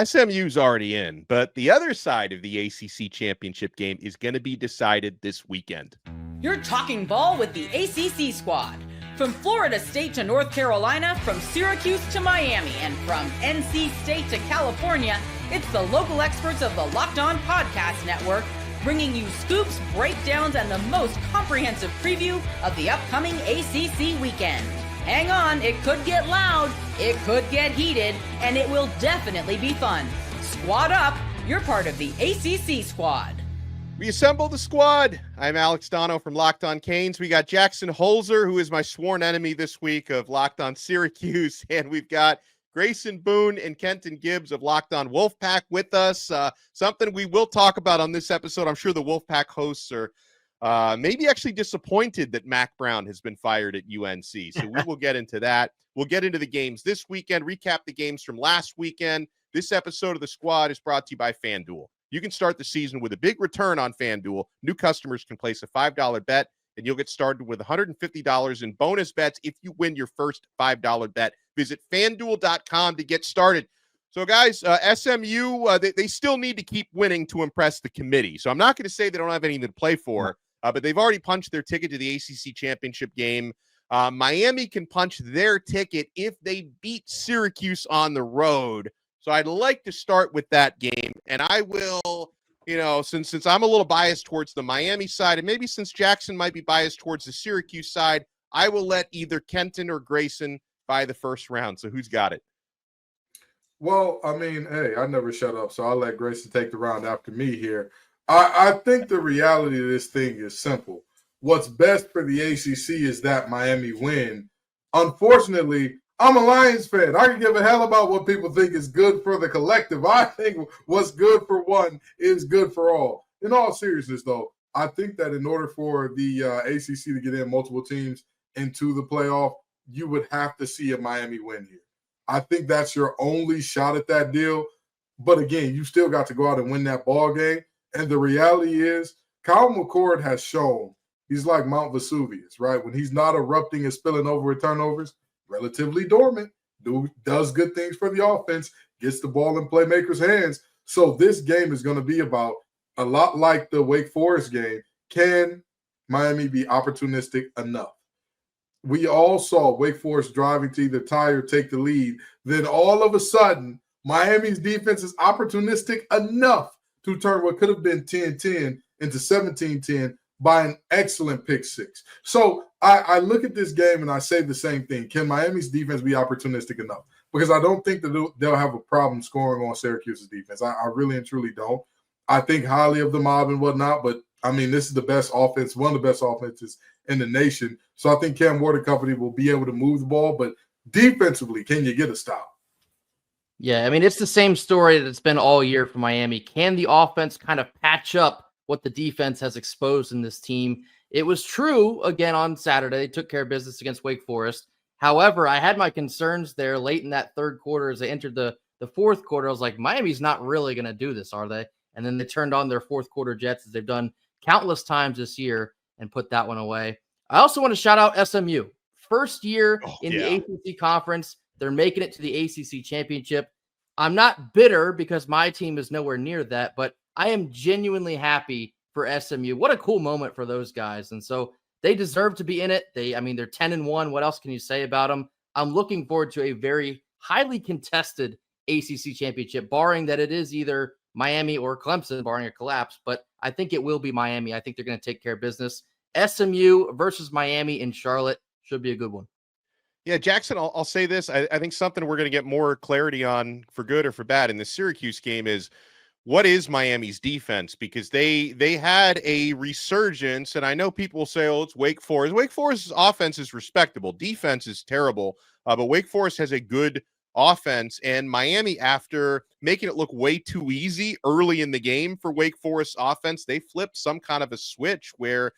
SMU's already in, but the other side of the ACC championship game is going to be decided this weekend. You're talking ball with the ACC Squad. From Florida State to North Carolina, from Syracuse to Miami, and from NC State to California, it's the local experts of the Locked On Podcast Network, bringing you scoops, breakdowns, and the most comprehensive preview of the upcoming ACC weekend. Hang on, it could get loud, it could get heated, and it will definitely be fun. Squad up, you're part of the ACC Squad. We assemble the squad. I'm Alex Donno from Locked On Canes. We got Jackson Holzer, who is my sworn enemy this week of Locked On Syracuse, and we've got Grayson Boone and Kenton Gibbs of Locked On Wolfpack with us. Something we will talk about on this episode. I'm sure the Wolfpack hosts are maybe actually disappointed that Mac Brown has been fired at UNC. So we will get into that. We'll get into the games this weekend, recap the games from last weekend. This episode of the Squad is brought to you by FanDuel. You can start the season with a big return on FanDuel. New customers can place a $5 bet, and you'll get started with $150 in bonus bets if you win your first $5 bet. Visit FanDuel.com to get started. So, guys, SMU, they still need to keep winning to impress the committee. So I'm not going to say they don't have anything to play for, but they've already punched their ticket to the ACC championship game. Miami can punch their ticket if they beat Syracuse on the road. So I'd like to start with that game, and I will, since I'm a little biased towards the Miami side, and maybe since Jackson might be biased towards the Syracuse side, I will let either Kenton or Grayson buy the first round. So who's got it? Well, I mean, hey, I never shut up, so I'll let Grayson take the round after me here. I think the reality of this thing is simple. What's best for the ACC is that Miami win. Unfortunately, I'm a Lions fan. I can give a hell about what people think is good for the collective. I think what's good for one is good for all. In all seriousness, though, I think that in order for the ACC to get in multiple teams into the playoff, you would have to see a Miami win here. I think that's your only shot at that deal. But again, you still got to go out and win that ball game. And the reality is, Kyle McCord has shown he's like Mount Vesuvius, right? When he's not erupting and spilling over with turnovers, relatively dormant, does good things for the offense, gets the ball in playmakers' hands. So this game is going to be about a lot like the Wake Forest game. Can Miami be opportunistic enough? We all saw Wake Forest driving to either tie or take the lead. Then all of a sudden, Miami's defense is opportunistic enough to turn what could have been 10-10 into 17-10 by an excellent pick six. So I look at this game and I say the same thing. Can Miami's defense be opportunistic enough? Because I don't think that they'll have a problem scoring on Syracuse's defense. I really and truly don't. I think highly of the mob and whatnot, but I mean, this is the best offense, one of the best offenses in the nation. So I think Cam Ward and company will be able to move the ball, but defensively, can you get a stop? Yeah, I mean, it's the same story that it's been all year for Miami. Can the offense kind of patch up what the defense has exposed in this team? It was true again on Saturday. They took care of business against Wake Forest. However, I had my concerns there late in that third quarter as they entered the fourth quarter. I was like, Miami's not really going to do this, are they? And then they turned on their fourth quarter jets as they've done countless times this year and put that one away. I also want to shout out SMU. First year the ACC conference. They're making it to the ACC championship. I'm not bitter because my team is nowhere near that, but I am genuinely happy for SMU. What a cool moment for those guys. And so they deserve to be in it. They're 10-1. What else can you say about them? I'm looking forward to a very highly contested ACC championship, barring that it is either Miami or Clemson, barring a collapse. But I think it will be Miami. I think they're going to take care of business. SMU versus Miami in Charlotte should be a good one. Yeah, Jackson, I'll say this. I think something we're going to get more clarity on for good or for bad in the Syracuse game is what is Miami's defense? Because they had a resurgence, and I know people will say, oh, it's Wake Forest. Wake Forest's offense is respectable. Defense is terrible, but Wake Forest has a good offense, and Miami, after making it look way too easy early in the game for Wake Forest's offense, they flipped some kind of a switch where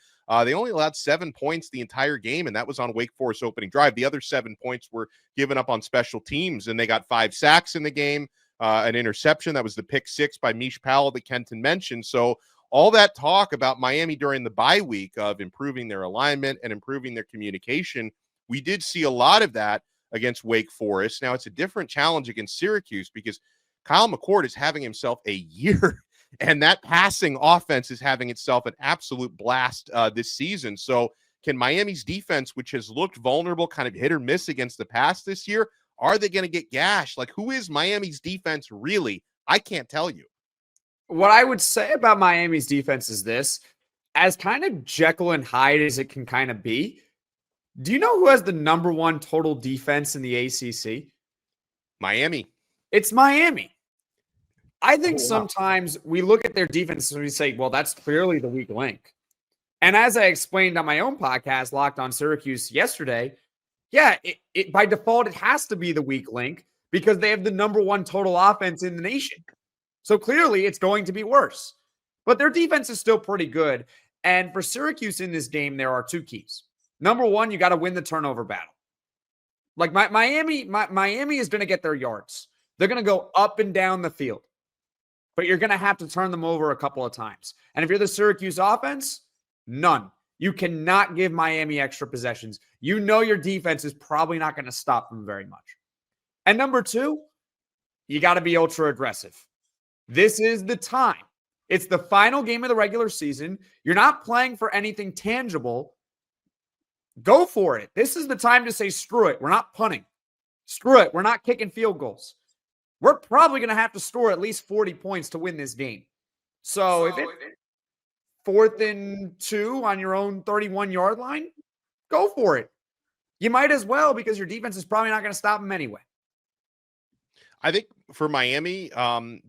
they only allowed 7 points the entire game, and that was on Wake Forest's opening drive. The other 7 points were given up on special teams, and they got 5 sacks in the game, an interception. That was the pick six by Mish Powell that Kenton mentioned. So all that talk about Miami during the bye week of improving their alignment and improving their communication, we did see a lot of that against Wake Forest. Now, it's a different challenge against Syracuse because Kyle McCord is having himself a year, and that passing offense is having itself an absolute blast this season. So can Miami's defense, which has looked vulnerable, kind of hit or miss against the pass this year, are they going to get gashed? Like, who is Miami's defense really? I can't tell you. What I would say about Miami's defense is this: as kind of Jekyll and Hyde as it can kind of be, do you know who has the number one total defense in the ACC? Miami. It's Miami. I think sometimes we look at their defense and we say, well, that's clearly the weak link. And as I explained on my own podcast, Locked on Syracuse yesterday, yeah, it by default, it has to be the weak link because they have the number one total offense in the nation. So clearly it's going to be worse. But their defense is still pretty good. And for Syracuse in this game, there are two keys. Number one, you got to win the turnover battle. Like Miami is going to get their yards. They're going to go up and down the field. But you're going to have to turn them over a couple of times. And if you're the Syracuse offense, none. You cannot give Miami extra possessions. You know your defense is probably not going to stop them very much. And number two, you got to be ultra aggressive. This is the time. It's the final game of the regular season. You're not playing for anything tangible. Go for it. This is the time to say, screw it. We're not punting. Screw it. We're not kicking field goals. We're probably going to have to score at least 40 points to win this game. So if it's 4th and 2 on your own 31-yard line, go for it. You might as well because your defense is probably not going to stop them anyway. I think for Miami,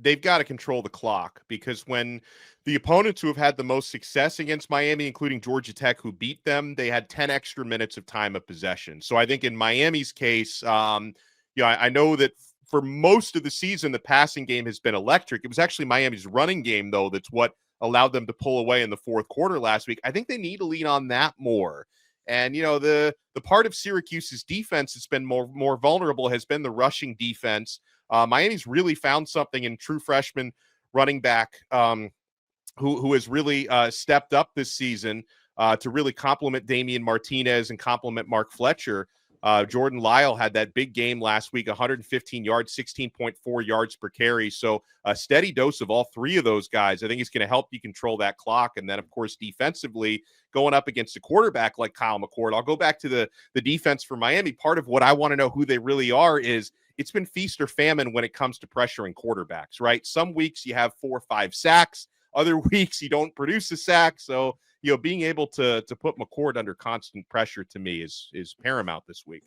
they've got to control the clock because when the opponents who have had the most success against Miami, including Georgia Tech, who beat them, they had 10 extra minutes of time of possession. So I think in Miami's case, I know that for most of the season, the passing game has been electric. It was actually Miami's running game, though, that's what allowed them to pull away in the fourth quarter last week. I think they need to lean on that more. And, the part of Syracuse's defense that's been more vulnerable has been the rushing defense. Miami's really found something in true freshman running back who has really stepped up this season to really complement Damian Martinez and complement Mark Fletcher. Jordan Lyle had that big game last week, 115 yards, 16.4 yards per carry. So a steady dose of all three of those guys, I think is going to help you control that clock. And then, of course, defensively, going up against a quarterback like Kyle McCord. I'll go back to the defense for Miami. Part of what I want to know who they really are is it's been feast or famine when it comes to pressuring quarterbacks, right? Some weeks you have 4 or 5 sacks. Other weeks you don't produce a sack. So, being able to put McCord under constant pressure to me is paramount this week.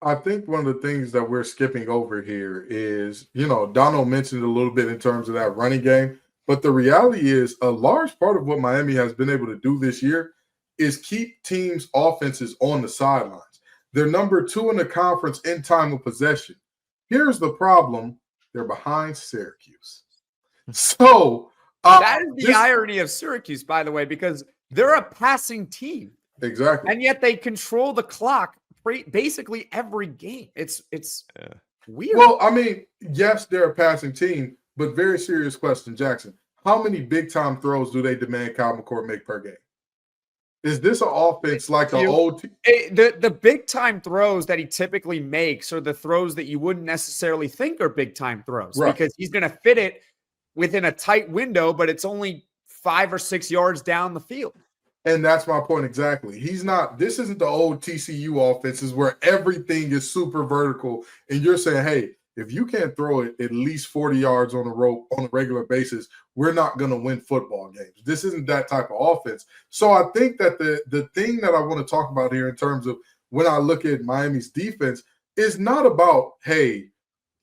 I think one of the things that we're skipping over here is, Donno mentioned a little bit in terms of that running game, but the reality is a large part of what Miami has been able to do this year is keep teams' offenses on the sidelines. They're number 2 in the conference in time of possession. Here's the problem. They're behind Syracuse. So that is the irony of Syracuse, by the way, because they're a passing team. Exactly. And yet they control the clock basically every game. It's weird. Well, I mean, yes, they're a passing team, but very serious question, Jackson. How many big-time throws do they demand Kyle McCord make per game? Is this an offense like the old team? The big-time throws that he typically makes are the throws that you wouldn't necessarily think are big-time throws, right? Because he's going to fit it within a tight window, but it's only 5 or 6 yards down the field. And that's my point exactly. This isn't the old TCU offenses where everything is super vertical and you're saying, hey, if you can't throw it at least 40 yards on the rope on a regular basis, we're not going to win football games. This isn't that type of offense. So I think that the thing that I want to talk about here in terms of when I look at Miami's defense is not about, hey,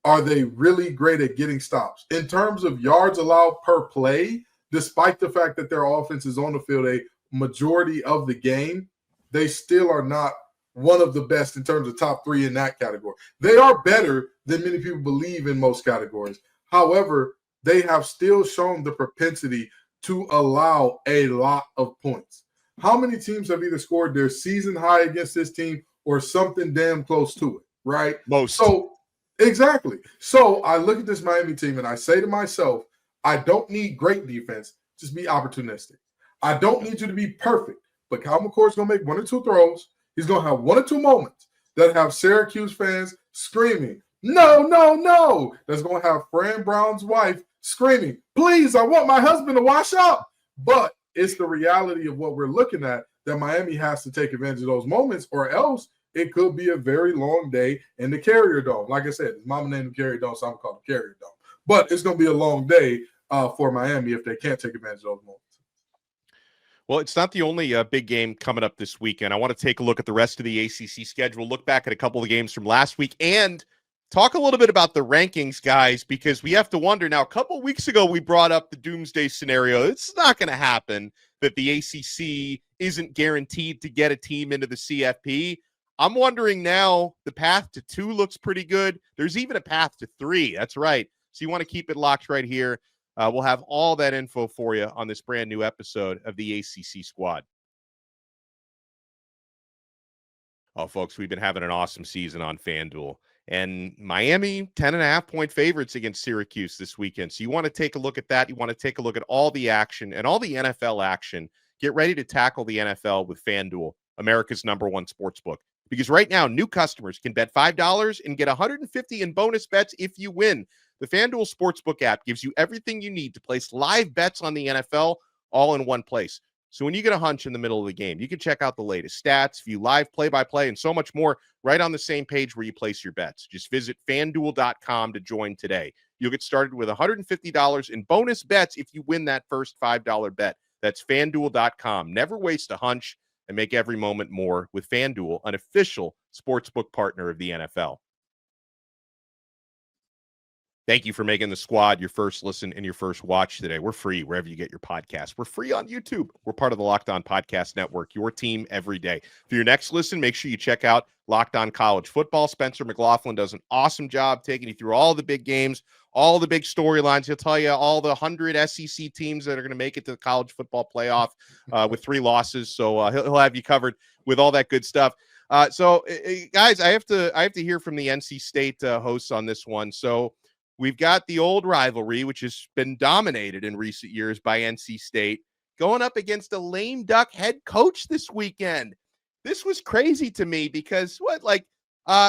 are they really great at getting stops? In terms of yards allowed per play, despite the fact that their offense is on the field a majority of the game, they still are not one of the best in terms of top 3 in that category. They are better than many people believe in most categories. However, they have still shown the propensity to allow a lot of points. How many teams have either scored their season high against this team or something damn close to it, right? Most. So, exactly. So I look at this Miami team and I say to myself, I don't need great defense. Just be opportunistic. I don't need you to be perfect, but Kyle McCord's going to make 1 or 2 throws. He's going to have 1 or 2 moments that have Syracuse fans screaming, No, no, no. That's going to have Fran Brown's wife screaming, please, I want my husband to wash up. But it's the reality of what we're looking at, that Miami has to take advantage of those moments, or else it could be a very long day in the Carrier Dome. Like I said, his mama named him Carrier Dome, so I'm going to call it Carrier Dome. But it's going to be a long day for Miami if they can't take advantage of those moments. Well, it's not the only big game coming up this weekend. I want to take a look at the rest of the ACC schedule, look back at a couple of the games from last week, and talk a little bit about the rankings, guys, because we have to wonder now. A couple of weeks ago, we brought up the doomsday scenario. It's not going to happen that the ACC isn't guaranteed to get a team into the CFP. I'm wondering now, the path to 2 looks pretty good. There's even a path to 3. That's right. So you want to keep it locked right here. We'll have all that info for you on this brand new episode of the ACC Squad. Oh, folks, we've been having an awesome season on FanDuel. And Miami, 10.5-point favorites against Syracuse this weekend. So you want to take a look at that. You want to take a look at all the action and all the NFL action. Get ready to tackle the NFL with FanDuel, America's #1 sportsbook. Because right now, new customers can bet $5 and get $150 in bonus bets if you win. The FanDuel Sportsbook app gives you everything you need to place live bets on the NFL all in one place. So when you get a hunch in the middle of the game, you can check out the latest stats, view live play-by-play, and so much more right on the same page where you place your bets. Just visit FanDuel.com to join today. You'll get started with $150 in bonus bets if you win that first $5 bet. That's FanDuel.com. Never waste a hunch and make every moment more with FanDuel, an official sportsbook partner of the NFL. Thank you for making the Squad your first listen and your first watch today. We're free wherever you get your podcasts. We're free on YouTube. We're part of the Locked On Podcast Network, your team every day. For your next listen, make sure you check out Locked On College Football. Spencer McLaughlin does an awesome job taking you through all the big games, all the big storylines. He'll tell you all the 100 SEC teams that are going to make it to the college football playoff with 3 losses. So he'll have you covered with all that good stuff. So guys, I have to hear from the NC State hosts on this one. So we've got the old rivalry, which has been dominated in recent years by NC State, going up against a lame duck head coach this weekend. This was crazy to me because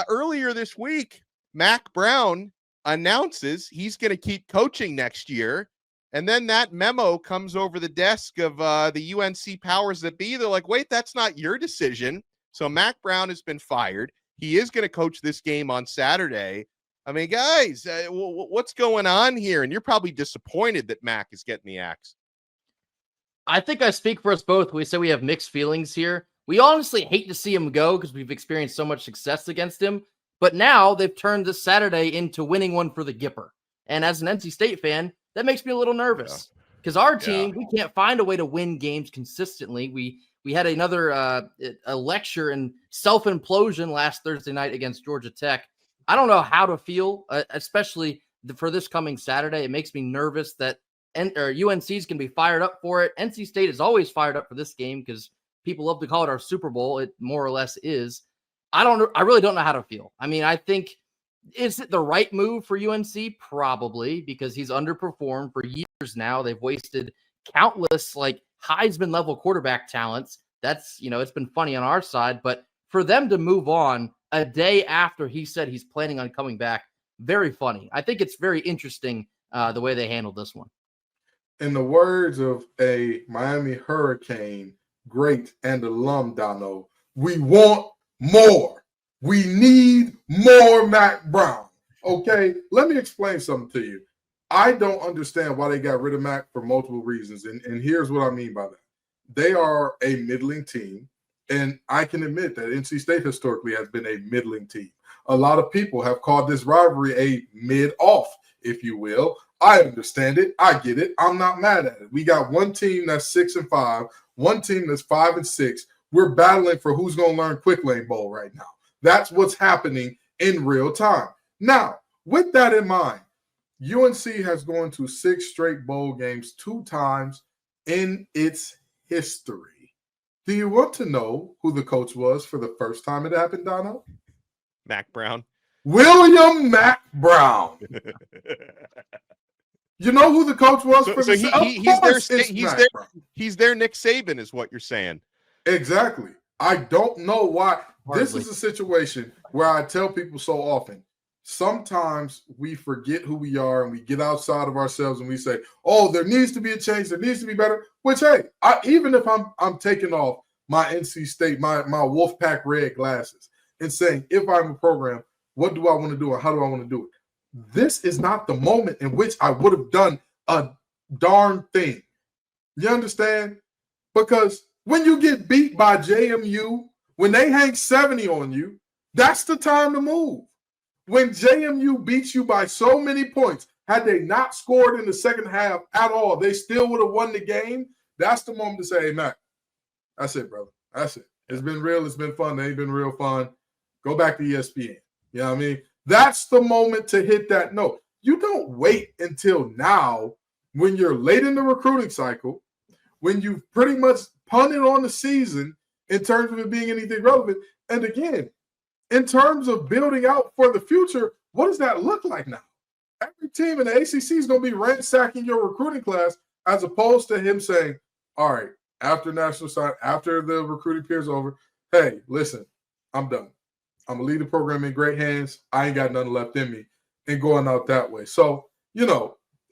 earlier this week, Mac Brown announces he's going to keep coaching next year. And then that memo comes over the desk of the UNC powers that be. They're like, wait, that's not your decision. So Mac Brown has been fired. He is going to coach this game on Saturday. I mean, guys, what's going on here? And you're probably disappointed that Mac is getting the axe. I think I speak for us both. We say we have mixed feelings here. We honestly hate to see him go because we've experienced so much success against him. But now they've turned this Saturday into winning one for the Gipper. And as an NC State fan, that makes me a little nervous because our team, we can't find a way to win games consistently. We had another a lecture in self-implosion last Thursday night against Georgia Tech. I don't know how to feel, especially for this coming Saturday. It makes me nervous that UNC is going to be fired up for it. NC State is always fired up for this game because people love to call it our Super Bowl. It more or less is. I really don't know how to feel. I mean, I think, is it the right move for UNC? Probably, because he's underperformed for years now. They've wasted countless Heisman level quarterback talents. That's, it's been funny on our side, but for them to move on a day after he said he's planning on coming back, very funny. I think it's very interesting the way they handled this one. In the words of a Miami Hurricane great and alum, Donno, we want more. We need more Mac Brown. Okay, let me explain something to you. I don't understand why they got rid of Mac for multiple reasons, and here's what I mean by that. They are a middling team, and I can admit that NC State historically has been a middling team. A lot of people have called this rivalry a mid-off, if you will. I understand it. I get it. I'm not mad at it. We got one team that's 6-5, one team that's 5-6. We're battling for who's going to learn Quick Lane Bowl right now. That's what's happening in real time. Now, with that in mind, UNC has gone to 6 straight bowl games 2 times in its history. Do you want to know who the coach was for the first time it happened, Donno? Mac Brown. William Mac Brown. You know who the coach was for the he's their Nick Saban is what you're saying. Exactly. I don't know why. Hardly. This is a situation where I tell people so often, sometimes we forget who we are and we get outside of ourselves and we say, oh, there needs to be a change. There needs to be better, which, hey, even if I'm taking off my NC State, my Wolfpack red glasses and saying, if I'm a program, what do I want to do and how do I want to do it? This is not the moment in which I would have done a darn thing. You understand? Because when you get beat by JMU, when they hang 70 on you, that's the time to move. When JMU beats you by so many points, had they not scored in the second half at all, they still would have won the game. That's the moment to say, hey, Mac, that's it, brother. That's it. It's been real. It's been fun. It ain't been real fun. Go back to ESPN. You know what I mean? That's the moment to hit that note. You don't wait until now when you're late in the recruiting cycle, when you've pretty much punted on the season in terms of it being anything relevant. And again, in terms of building out for the future, what does that look like now? Every team in the ACC is going to be ransacking your recruiting class as opposed to him saying, all right, after national side, after the recruiting period is over, hey, listen, I'm done. I'm going to leave the program in great hands. I ain't got nothing left in me and going out that way. So,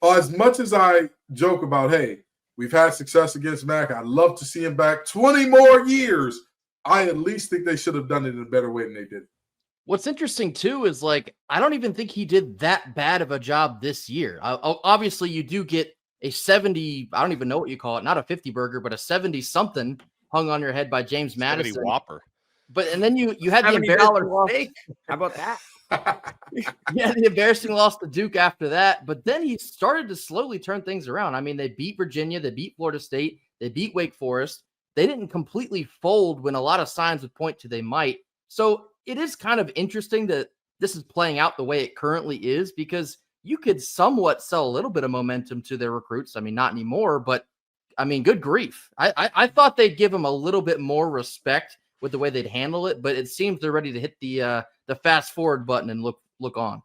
as much as I joke about, hey, we've had success against Mac, I'd love to see him back 20 more years. I at least think they should have done it in a better way than they did. What's interesting, too, is I don't even think he did that bad of a job this year. Obviously, you do get a 70, I don't even know what you call it, not a 50 burger, but a 70-something hung on your head by James Madison. 70 Whopper. And then you had the embarrassing loss. How about that? Yeah, the embarrassing loss to Duke after that. But then he started to slowly turn things around. I mean, they beat Virginia, they beat Florida State, they beat Wake Forest. They didn't completely fold when a lot of signs would point to they might. So it is kind of interesting that this is playing out the way it currently is, because you could somewhat sell a little bit of momentum to their recruits. I mean, not anymore, but I mean, good grief. I thought they'd give them a little bit more respect with the way they'd handle it, but it seems they're ready to hit the fast forward button and look on.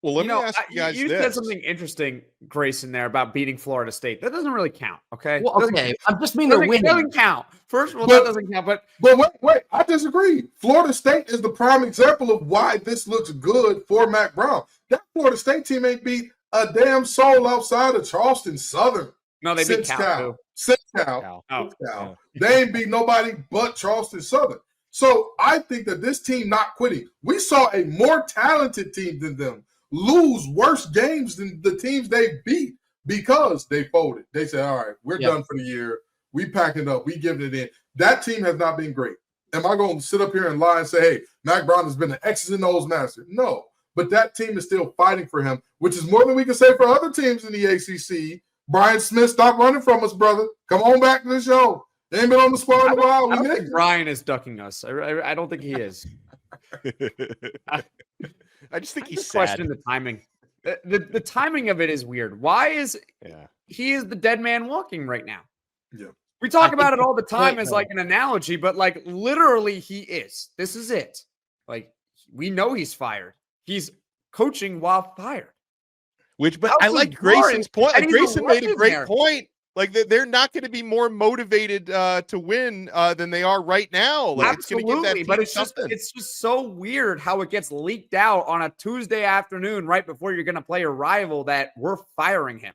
Well, let me ask you guys you this. said something interesting, Grayson, there about beating Florida State. That doesn't really count, okay? Well, okay. I'm just meaning they're winning. It doesn't count. First of all, that doesn't count. But wait, I disagree. Florida State is the prime example of why this looks good for Mac Brown. That Florida State team ain't beat a damn soul outside of Charleston Southern. No, they beat Cal. Cal. They ain't beat nobody but Charleston Southern. So I think that this team not quitting. We saw a more talented team than them lose worse games than the teams they beat because they folded. They said, all right, we're done for the year. We packing up. We giving it in. That team has not been great. Am I going to sit up here and lie and say, hey, Mac Brown has been an X's and O's master? No. But that team is still fighting for him, which is more than we can say for other teams in the ACC. Brian Smith, stop running from us, brother. Come on back to the show. They ain't been on the squad in a while. I don't think Brian is ducking us. I don't think he is. I just think he's sad. Question the timing. The timing of it is weird. Why is he is the dead man walking right now? Yeah. We talk about it all the time as like an analogy, but like literally he is. This is it. Like we know he's fired. He's coaching while fired. But I like Grayson's point. Like Grayson made a great point. Like they're not going to be more motivated to win than they are right now. Like, absolutely, but it's just so weird how it gets leaked out on a Tuesday afternoon right before you're going to play a rival that we're firing him.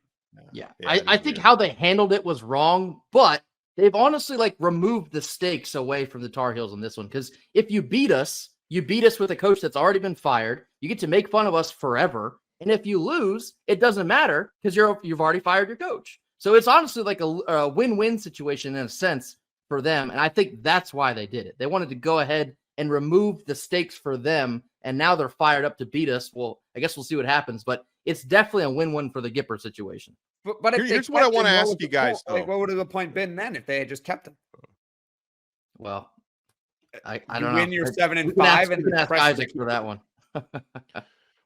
Yeah, I think how they handled it was wrong, but they've honestly removed the stakes away from the Tar Heels on this one, because if you beat us with a coach that's already been fired. You get to make fun of us forever, and if you lose, it doesn't matter because you've already fired your coach. So it's honestly like a win-win situation in a sense for them. And I think that's why they did it. They wanted to go ahead and remove the stakes for them. And now they're fired up to beat us. Well, I guess we'll see what happens. But it's definitely a win-win for the Gipper situation. But here's what I want to ask you guys. What would have the point been then if they had just kept him? Well, I don't know. Win your 7 and 5 and ask Isaac for that one.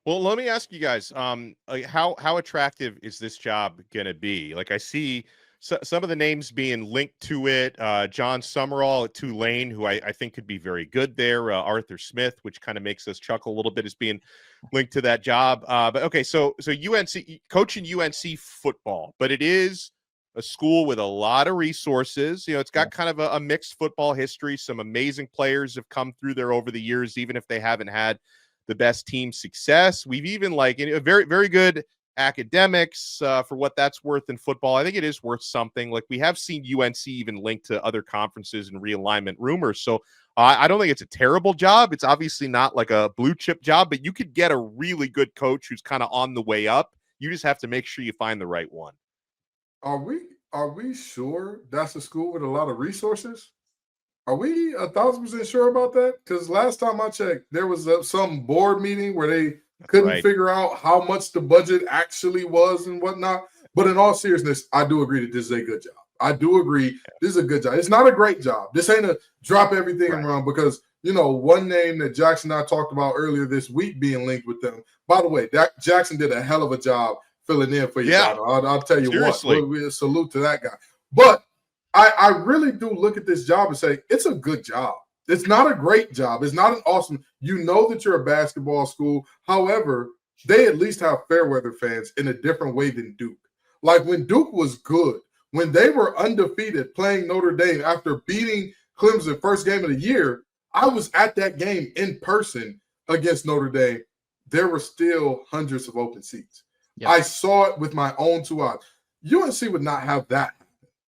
Well, let me ask you guys, how attractive is this job going to be? Like I see some of the names being linked to it. John Summerall at Tulane, who I think could be very good there. Arthur Smith, which kind of makes us chuckle a little bit, is being linked to that job. But okay, so UNC, coaching UNC football, but it is a school with a lot of resources. It's got kind of a mixed football history. Some amazing players have come through there over the years, even if they haven't had the best team success. We've even like a very, very good academics for what that's worth in football. I think it is worth something. Like we have seen UNC even linked to other conferences and realignment rumors. So I don't think it's a terrible job. It's obviously not like a blue chip job, but you could get a really good coach who's kind of on the way up. You just have to make sure you find the right one. Are we sure that's a school with a lot of resources? Are we 1,000% sure about that? Because last time I checked, there was some board meeting where they couldn't figure out how much the budget actually was and whatnot. But in all seriousness, I do agree that this is a good job. I do agree this is a good job. It's not a great job. This ain't a drop everything and run because, one name that Jackson and I talked about earlier this week being linked with them. By the way, Jackson did a hell of a job filling in for you. Yeah. I'll tell you what. We salute to that guy. But I really do look at this job and say it's a good job. It's not a great job. It's not an awesome. You know that you're a basketball school. However, they at least have fair-weather fans in a different way than Duke. Like when Duke was good, when they were undefeated playing Notre Dame after beating Clemson first game of the year, I was at that game in person against Notre Dame. There were still hundreds of open seats. Yep. I saw it with my own 2 eyes. UNC would not have that.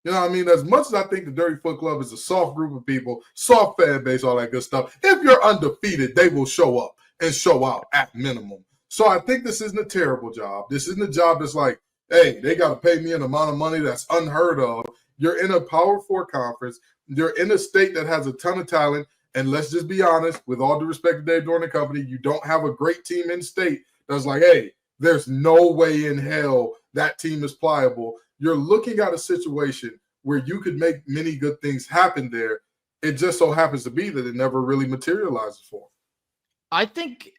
You know what I mean? As much as I think the Dirty Foot Club is a soft group of people, soft fan base, all that good stuff, if you're undefeated, they will show up and show out at minimum. So I think this isn't a terrible job. This isn't a job that's like, hey, they got to pay me an amount of money that's unheard of. You're in a Power 4 conference. You're in a state that has a ton of talent. And let's just be honest, with all due respect to Dave Dorn and company, you don't have a great team in state that's like, hey, there's no way in hell that team is pliable. You're looking at a situation where you could make many good things happen there. It just so happens to be that it never really materializes for them. I think,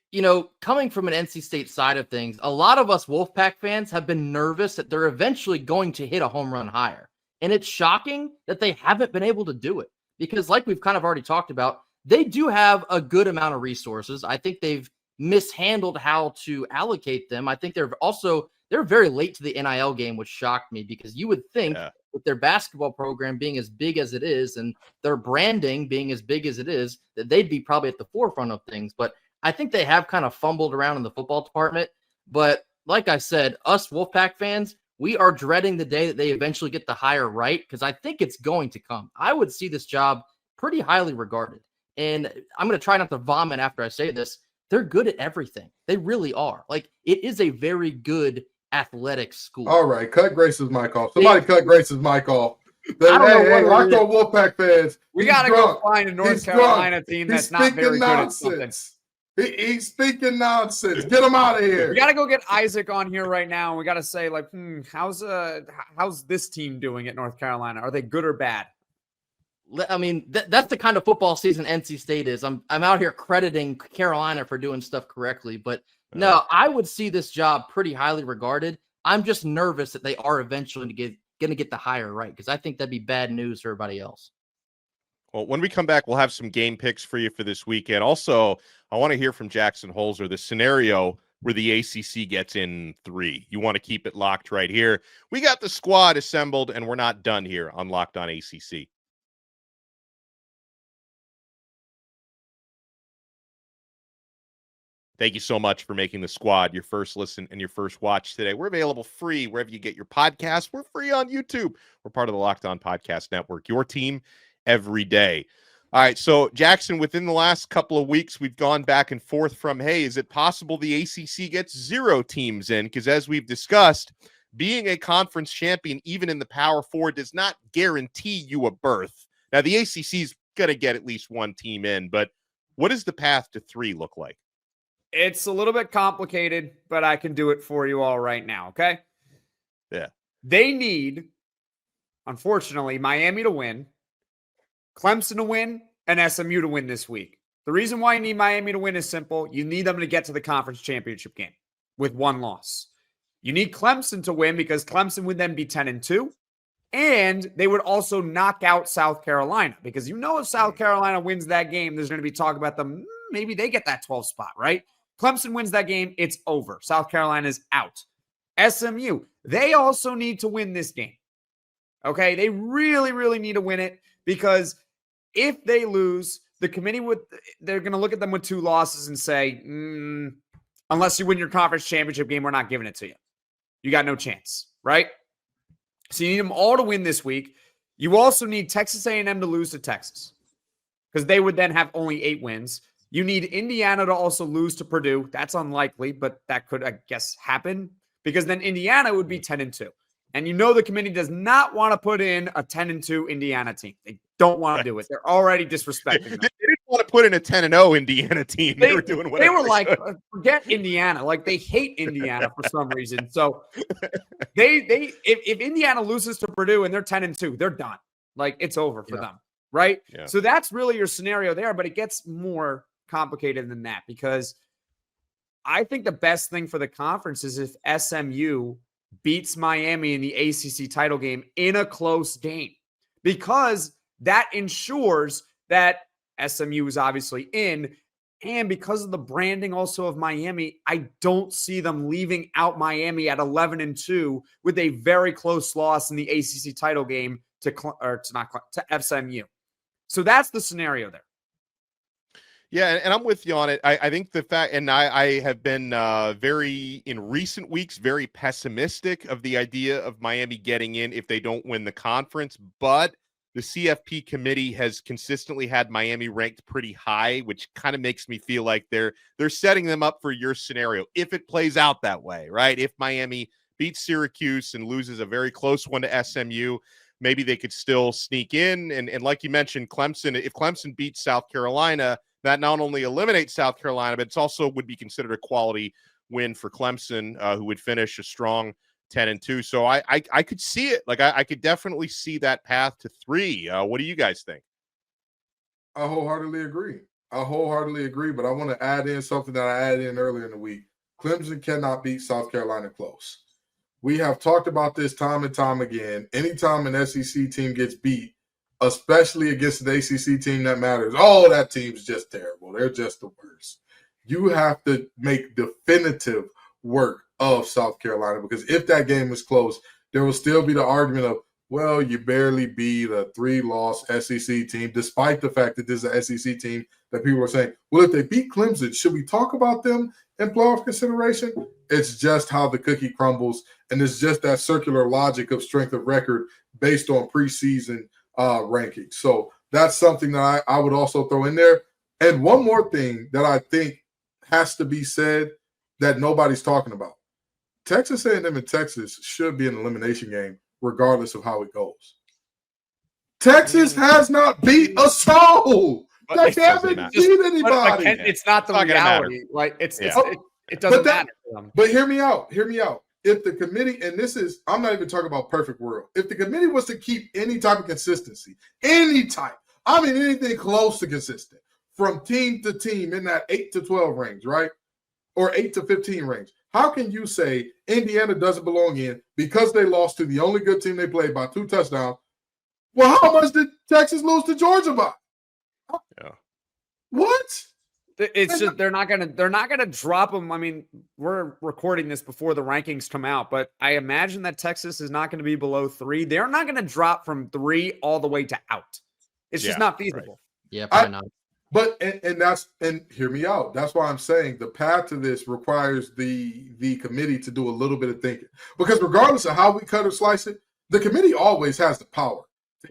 coming from an NC State side of things, a lot of us Wolfpack fans have been nervous that they're eventually going to hit a home run higher. And it's shocking that they haven't been able to do it because like we've kind of already talked about, they do have a good amount of resources. I think they've mishandled how to allocate them. I think they're very late to the NIL game, which shocked me because you would think with their basketball program being as big as it is and their branding being as big as it is, that they'd be probably at the forefront of things. But I think they have kind of fumbled around in the football department. But like I said, us Wolfpack fans, we are dreading the day that they eventually get the hire right because I think it's going to come. I would see this job pretty highly regarded. And I'm going to try not to vomit after I say this. They're good at everything. They really are. Like, it is a very good athletic school. All right, cut Grace's mic off. Somebody cut Grace's mic off. Hey, Locked On Wolfpack fans. We got to go find a North Carolina team that's not very nonsense. good at something. He's speaking nonsense. Get him out of here. We got to go get Isaac on here right now. We got to say, like, how's this team doing at North Carolina? Are they good or bad? I mean, that's the kind of football season NC State is. I'm out here crediting Carolina for doing stuff correctly, but no, I would see this job pretty highly regarded. I'm just nervous that they are eventually going to get the hire right because I think that'd be bad news for everybody else. Well, when we come back, we'll have some game picks for you for this weekend. Also, I want to hear from Jackson Holzer, the scenario where the ACC gets in 3. You want to keep it locked right here. We got the squad assembled, and we're not done here on Locked On ACC. Thank you so much for making the squad your first listen and your first watch today. We're available free wherever you get your podcasts. We're free on YouTube. We're part of the Locked On Podcast Network, your team every day. All right, so Jackson, within the last couple of weeks, we've gone back and forth from, hey, is it possible the ACC gets 0 teams in? Because as we've discussed, being a conference champion, even in the Power 4, does not guarantee you a berth. Now, the ACC is going to get at least 1 team in, but what does the path to 3 look like? It's a little bit complicated, but I can do it for you all right now, okay? Yeah. They need, unfortunately, Miami to win, Clemson to win, and SMU to win this week. The reason why you need Miami to win is simple. You need them to get to the conference championship game with 1 loss. You need Clemson to win because Clemson would then be 10-2, and they would also knock out South Carolina because if South Carolina wins that game, there's going to be talk about them. Maybe they get that 12th spot, right? Clemson wins that game, it's over. South Carolina's out. SMU, they also need to win this game. Okay? They really, really need to win it because if they lose, the committee they're going to look at them with 2 losses and say, unless you win your conference championship game, we're not giving it to you. You got no chance, right? So you need them all to win this week. You also need Texas A&M to lose to Texas because they would then have only 8 wins. You need Indiana to also lose to Purdue. That's unlikely, but that could, I guess, happen because then Indiana would be 10-2. And you know the committee does not want to put in a 10-2 Indiana team. They don't want to do it. They're already disrespecting them. They didn't want to put in a 10-0 Indiana team. They were doing whatever. They were like, forget Indiana. Like they hate Indiana for some reason. So if Indiana loses to Purdue and they're 10-2, they're done. Like it's over for them, right? Yeah. So that's really your scenario there, but it gets more complicated than that because I think the best thing for the conference is if SMU beats Miami in the ACC title game in a close game because that ensures that SMU is obviously in. And because of the branding also of Miami, I don't see them leaving out Miami at 11-2 with a very close loss in the ACC title game to SMU. So that's the scenario there. Yeah, and I'm with you on it. I think the fact, and I have been in recent weeks, very pessimistic of the idea of Miami getting in if they don't win the conference. But the CFP committee has consistently had Miami ranked pretty high, which kind of makes me feel like they're setting them up for your scenario if it plays out that way, right? If Miami beats Syracuse and loses a very close one to SMU, maybe they could still sneak in. And like you mentioned, Clemson, if Clemson beats South Carolina, that not only eliminates South Carolina, but it's also would be considered a quality win for Clemson, who would finish a strong 10-2. So I could see it. Like I could definitely see that path to 3. What do you guys think? I wholeheartedly agree. But I want to add in something that I added in earlier in the week. Clemson cannot beat South Carolina close. We have talked about this time and time again. Anytime an SEC team gets beat, especially against the ACC team that matters, oh, that team's just terrible. They're just the worst. You have to make definitive work of South Carolina because if that game is close, there will still be the argument of, well, you barely beat a 3-loss SEC team, despite the fact that this is an SEC team that people are saying, well, if they beat Clemson, should we talk about them in playoff consideration? It's just how the cookie crumbles, and it's just that circular logic of strength of record based on preseason rankings. So that's something that I would also throw in there. And one more thing that I think has to be said that nobody's talking about. Texas A&M and Texas should be an elimination game regardless of how it goes. Texas has not beat a soul. They haven't beat anybody. It's not the reality. Like it doesn't matter. But hear me out. If the committee, and this is, I'm not even talking about perfect world. If the committee was to keep any type of consistency, anything close to consistent from team to team in that 8 to 12 range, right? Or 8 to 15 range. How can you say Indiana doesn't belong in because they lost to the only good team they played by 2 touchdowns? Well, how much did Texas lose to Georgia by? Yeah. What? It's just they're not gonna drop them. I mean, we're recording this before the rankings come out, but I imagine that Texas is not going to be below 3. They're not going to drop from 3 all the way to out. It's just not feasible. Right. Yeah, probably not. But and hear me out. That's why I'm saying the path to this requires the committee to do a little bit of thinking. Because regardless of how we cut or slice it, the committee always has the power.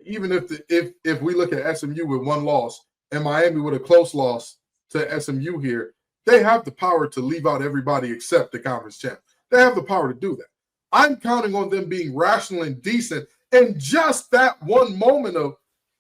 Even if we look at SMU with 1 loss and Miami with a close loss to SMU here, they have the power to leave out everybody except the conference champ. They have the power to do that. I'm counting on them being rational and decent in just that one moment of,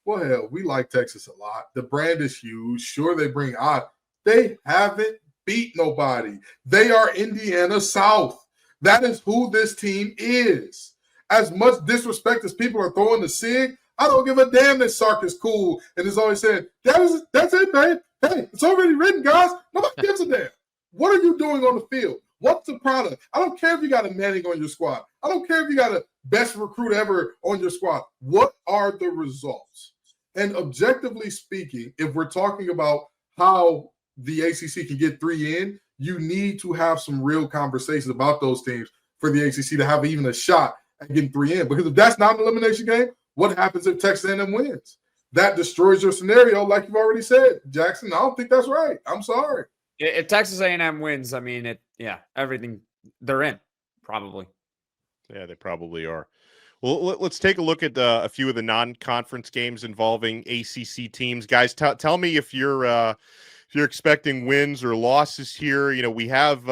well, hell, we like Texas a lot. The brand is huge. Sure, they bring odds. They haven't beat nobody. They are Indiana South. That is who this team is. As much disrespect as people are throwing to SIG, I don't give a damn that Sark is cool and is always saying, that's it, man. Hey, it's already written, guys. Nobody gives a damn. What are you doing on the field? What's the product? I don't care if you got a Manning on your squad. I don't care if you got a best recruit ever on your squad. What are the results? And objectively speaking, if we're talking about how the ACC can get 3 in, you need to have some real conversations about those teams for the ACC to have even a shot at getting 3 in. Because if that's not an elimination game, what happens if Texas A&M wins? that destroys your scenario, like you've already said, Jackson. I don't think that's right. I'm sorry. If Texas A&M wins, I mean, everything they're in, probably. Yeah, they probably are. Well, let's take a look at a few of the non-conference games involving ACC teams. Guys, tell me if you're expecting wins or losses here. You know, we have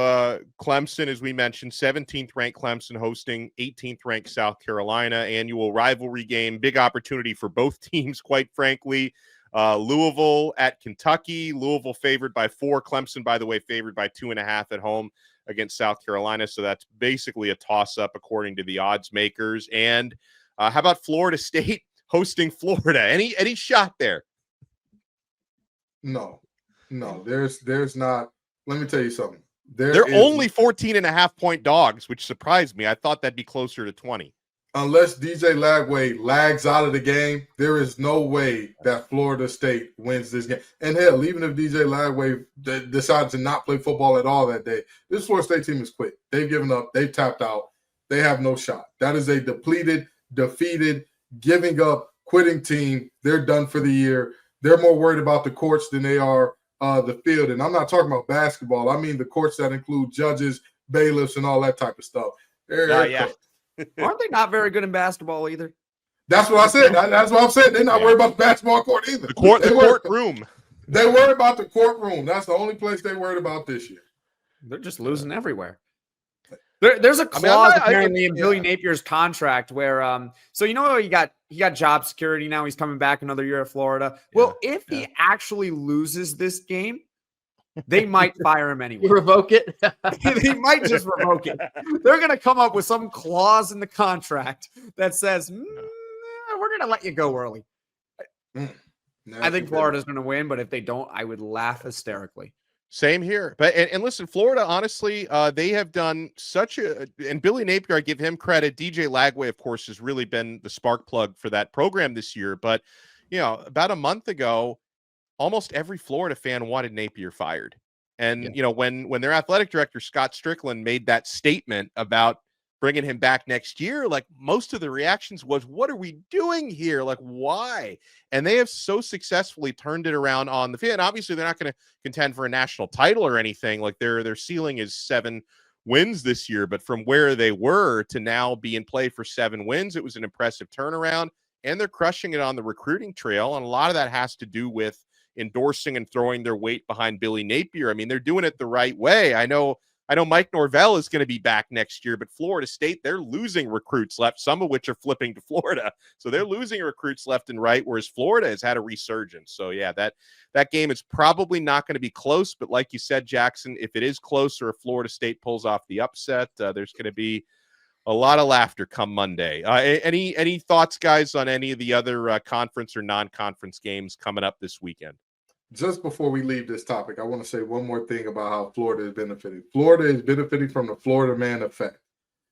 Clemson, as we mentioned, 17th ranked Clemson hosting 18th ranked South Carolina, annual rivalry game. Big opportunity for both teams, quite frankly. Louisville at Kentucky. Louisville favored by 4. Clemson, by the way, favored by 2.5 at home against South Carolina. So that's basically a toss-up according to the odds makers. And how about Florida State hosting Florida? Any shot there? No, there's not. Let me tell you something. They're only 14.5-point dogs, which surprised me. I thought that'd be closer to 20. Unless DJ Lagway lags out of the game, there is no way that Florida State wins this game. And hell, even if DJ Lagway decides to not play football at all that day, this Florida State team is quit. They've given up. They've tapped out. They have no shot. That is a depleted, defeated, giving up, quitting team. They're done for the year. They're more worried about the courts than they are the field. And I'm not talking about basketball. I mean the courts that include judges, bailiffs, and all that type of stuff. Yeah. Aren't they not very good in basketball either? That's what I said. That's what I'm saying. They're not worried about the basketball court either. The courtroom. They worry about the courtroom. That's the only place they worried about this year. They're just losing everywhere. There's a clause apparently in Billy Napier's contract where so you know he got job security now. He's coming back another year at Florida. Well, if he actually loses this game, they might fire him anyway. Revoke it. They might just revoke it. They're going to come up with some clause in the contract that says, we're going to let you go early. I think Florida's going to win, but if they don't, I would laugh hysterically. Same here. But and listen, Florida, honestly, they have done such a – and Billy Napier, I give him credit. DJ Lagway, of course, has really been the spark plug for that program this year. But, you know, about a month ago, almost every Florida fan wanted Napier fired. And, you know, when their athletic director, Scott Strickland, made that statement about bringing him back next year, like most of the reactions was, what are we doing here? Like, why? And they have so successfully turned it around on the field. And obviously, they're not going to contend for a national title or anything. Like their ceiling is 7 wins this year. But from where they were to now be in play for 7 wins, it was an impressive turnaround. And they're crushing it on the recruiting trail. And a lot of that has to do with endorsing and throwing their weight behind Billy Napier. I mean, they're doing it the right way. I know Mike Norvell is going to be back next year, but Florida State, they're losing recruits left, some of which are flipping to Florida. So they're losing recruits left and right, whereas Florida has had a resurgence. So yeah, that game is probably not going to be close, but like you said, Jackson, if it is close or if Florida State pulls off the upset, there's going to be a lot of laughter come Monday. Any thoughts, guys, on any of the other conference or non-conference games coming up this weekend? Just before we leave this topic, I want to say one more thing about how Florida is benefiting. Florida is benefiting from the Florida man effect.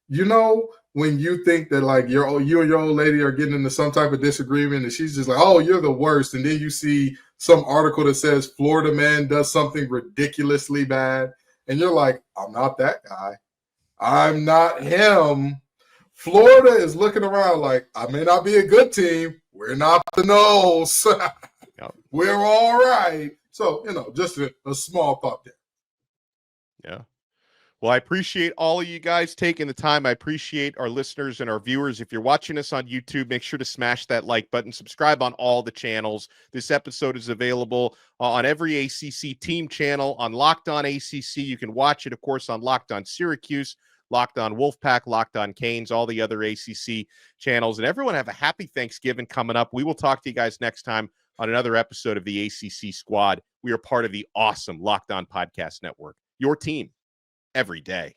You know, when you think that like you and your old lady are getting into some type of disagreement and she's just like, oh, you're the worst. And then you see some article that says Florida man does something ridiculously bad. And you're like, I'm not that guy. I'm not him. Florida is looking around like, I may not be a good team. We're not the nose. We're all right. So, you know, just a small thought there. Yeah. Well, I appreciate all of you guys taking the time. I appreciate our listeners and our viewers. If you're watching us on YouTube, make sure to smash that like button. Subscribe on all the channels. This episode is available on every ACC team channel, on Locked On ACC. You can watch it, of course, on Locked On Syracuse, Locked On Wolfpack, Locked On Canes, all the other ACC channels. And everyone have a happy Thanksgiving coming up. We will talk to you guys next time on another episode of the ACC Squad. We are part of the awesome Locked On Podcast Network, your team every day.